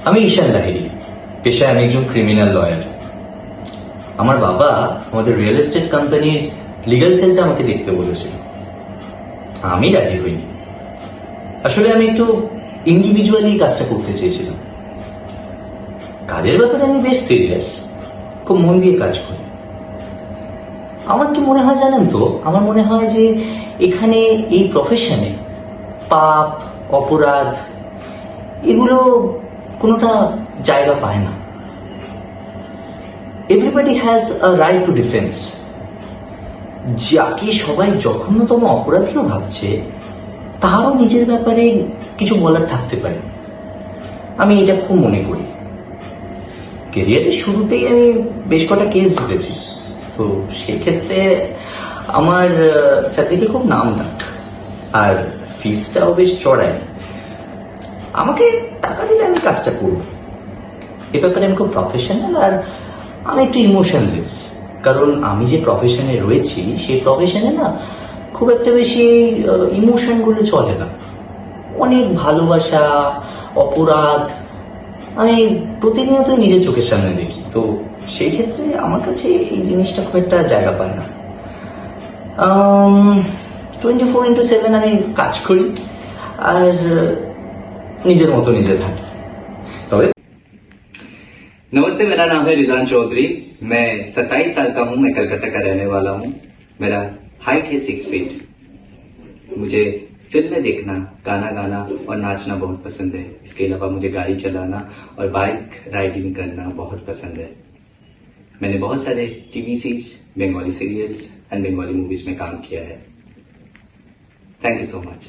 আমি ঈশান লাহিড়ী, পেশায় আমি একজন ক্রিমিনাল লয়ার। আমার বাবা আমাদের রিয়েল এস্টেট কোম্পানির লিগ্যাল সেলটা আমাকে দেখতে বলেছিল। আমি রাজি হইনি। আসলে আমি একটু ইন্ডিভিজুয়ালি কাজটা করতে চেয়েছিলাম। কাজের ব্যাপারে আমি বেশ সিরিয়াস, খুব মন দিয়ে কাজ করি। আমার কি মনে হয় জানেন তো, আমার মনে হয় যে এখানে এই প্রফেশনে পাপ, অপরাধ এগুলো কোনোটা জায়গা পায় না। Everybody has a right two defence. যাকে সবাই জঘন্যতম অপরাধীও ভাবছে, তারও নিজের ব্যাপারে কিছু বলার থাকতে পারে। আমি এটা খুব মনে করি। কেরিয়ারের শুরুতেই আমি বেশ কটা কেস জিতেছি, তো সেক্ষেত্রে আমার চারদিকে খুব নাম ডাক, আর ফিসটাও বেশ চড়ায়। আমাকে টাকা দিলে আমি কাজটা করব। এ ব্যাপারে আমি খুব প্রফেশনাল, আর আমি একটু ইমোশনলেস। কারণ আমি যে প্রফেশনে রয়েছি, সেই প্রফেশনে না খুব একটা বেশি ইমোশনগুলো চলে না। অনেক ভালোবাসা, অপরাধ আমি প্রতিনিয়তই নিজের চোখের সামনে দেখি। তো সেই ক্ষেত্রে আমার কাছে এই জিনিসটা খুব একটা জায়গা পায় না। 24/7 আমি কাজ করি আর নিজের মতো নিজে থাকি। তবে नमस्ते, मेरा नाम है रिजान चौधरी। मैं 27 साल का हूँ। मैं कलकत्ता का रहने वाला हूँ। मेरा हाइट है 6 फीट। मुझे फिल्में देखना, गाना गाना और नाचना बहुत पसंद है। इसके अलावा मुझे गाड़ी चलाना और बाइक राइडिंग करना बहुत पसंद है। मैंने बहुत सारे TV series, Bengali serials and Bengali movies में काम किया है। Thank you so much.